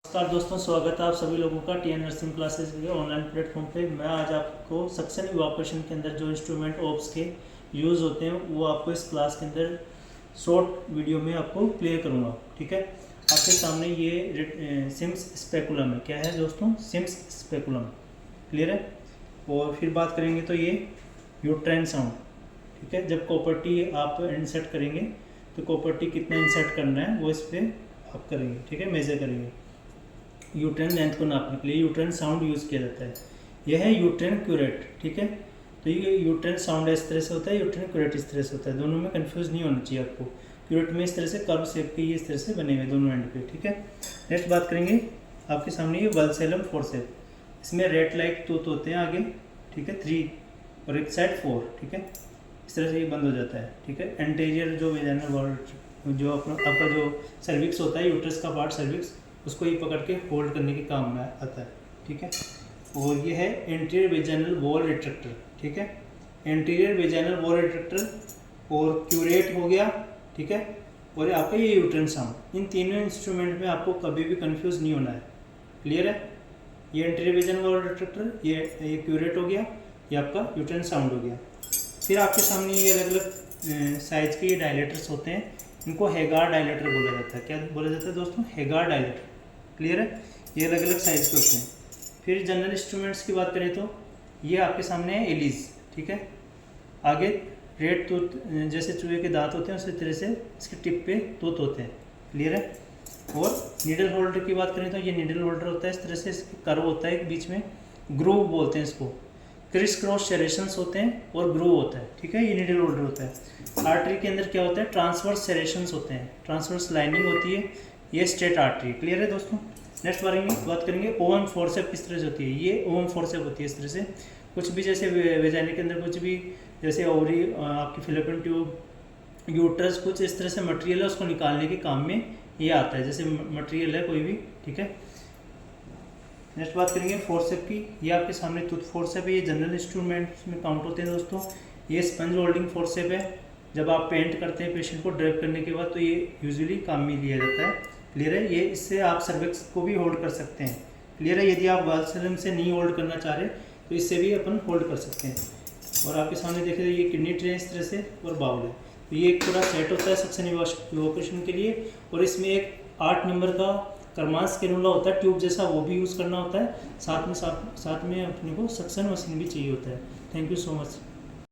नमस्कार दोस्तों, स्वागत है आप सभी लोगों का टीएन नर्सिंग क्लासेस के ऑनलाइन प्लेटफॉर्म पे। मैं आज आपको सक्शन इवापोरेशन के अंदर जो इंस्ट्रूमेंट ओप्स के यूज़ होते हैं वो आपको इस क्लास के अंदर शॉर्ट वीडियो में आपको क्लियर करूँगा। ठीक है, आपके सामने ये सिम्स स्पेकुलम है। क्या है दोस्तों? CIMS speculum. क्लियर है। और फिर बात करेंगे तो ये यूट्राइन साउंड। ठीक है, जब कॉपर्टी आप इंसर्ट करेंगे तो कॉपर्टी कितना इंसर्ट करना है वो इस पर आप करेंगे। ठीक है, मेजर करेंगे। यूट्राइन लेंथ को नापने के लिए यूट्राइन साउंड यूज़ किया जाता है। यह है यूट्राइन क्यूरेट। ठीक है, तो ये यूट्राइन साउंड इस तरह से होता है, यूट्राइन क्यूरेट इस तरह से होता है। दोनों में कंफ्यूज नहीं होना चाहिए आपको। क्यूरेट में इस तरह से कर्व शेप के ये इस तरह से बने हुए दोनों एंड पे। ठीक है, नेक्स्ट बात करेंगे आपके सामने ये वल्सेलम फोर्सेप। इसमें रेड लाइट टूथ होते हैं आगे। ठीक है, 3 और एक साइड 4। ठीक है, इस तरह से ये बंद हो जाता है। ठीक है, एंटीरियर जो वेजाइनल वॉल जो आपका जो सर्विक्स होता है, यूट्रस का पार्ट सर्विक्स, उसको ये पकड़ के होल्ड करने के काम में आता है। ठीक है, और ये है एंटीरियर वेजाइनल वॉल रिट्रैक्टर। ठीक है, एंटीरियर वेजाइनल वॉल रिट्रैक्टर और क्यूरेट हो गया। ठीक है, और आपका ये यूट्राइन साउंड। इन तीनों इंस्ट्रूमेंट में आपको कभी भी कंफ्यूज नहीं होना है। क्लियर है। ये एंटीरियर वेजाइनल वॉल रिट्रैक्टर, ये क्यूरेट हो गया, ये आपका यूट्राइन साउंड हो गया। फिर आपके सामने ये अलग अलग साइज के ये डायलेटर्स होते हैं। इनको हेगार डायलेटर बोला जाता है। क्या बोला जाता है दोस्तों? हेगार डायलेटर। क्लियर है। ये अलग अलग साइज के होते हैं। फिर जनरल इंस्ट्रूमेंट्स की बात करें तो ये आपके सामने है एलीज। ठीक है, आगे रेड टूथ जैसे चूहे के दांत होते हैं उसी तरह से इसके टिप पे टूथ होते हैं। क्लियर है। और नीडल होल्डर की बात करें तो ये नीडल होल्डर होता है इस तरह से, इसके कर्व होता है एक बीच में, ग्रूव बोलते हैं इसको। क्रिस क्रॉस सेरेशंस होते हैं और ग्रूव होता है। ठीक है, ये नीडल होल्डर होता है। आर्टरी के अंदर क्या होता है? ट्रांसवर्स सेरेशंस होते हैं, ट्रांसवर्स लाइनिंग होती है, ये स्ट्रेट आर्टरी। क्लियर है दोस्तों। नेक्स्ट बात करेंगे ओवम फोर्सेप किस तरह से होती है। ये ओवम फोर्सेप होती है इस तरह से। कुछ भी जैसे वेजाइना के अंदर कुछ भी जैसे ओवरी, आपकी फिलिपिन ट्यूब, यूट्रस, कुछ इस तरह से मटेरियल है, उसको निकालने के काम में ये आता है। जैसे मटेरियल है कोई भी। ठीक है, नेक्स्ट बात करेंगे फोर्सेप की। ये आपके सामने टूथ फोर्सेप है। ये जनरल इंस्ट्रूमेंट्स में काउंट होते हैं दोस्तों। ये स्पंज होल्डिंग फोर्सेप है। जब आप पेंट करते हैं पेशेंट को ड्रैप करने के बाद तो ये यूजुअली काम में लिया जाता है। क्लियर है। ये इससे आप सर्विक्स को भी होल्ड कर सकते हैं। क्लियर है। यदि आप वल्सेलम से नहीं होल्ड करना चाह रहे तो इससे भी अपन होल्ड कर सकते हैं। और आपके सामने देखें तो ये किडनी ट्रे इस तरह से और बाउल है। तो ये एक पूरा सेट होता है सक्शन इवोकेशन के लिए। और इसमें एक 8 नंबर का कर्मांस कैनुला होता है ट्यूब जैसा, वो भी यूज़ करना होता है। साथ में अपने को सक्शन मशीन भी चाहिए होता है। Thank you so much.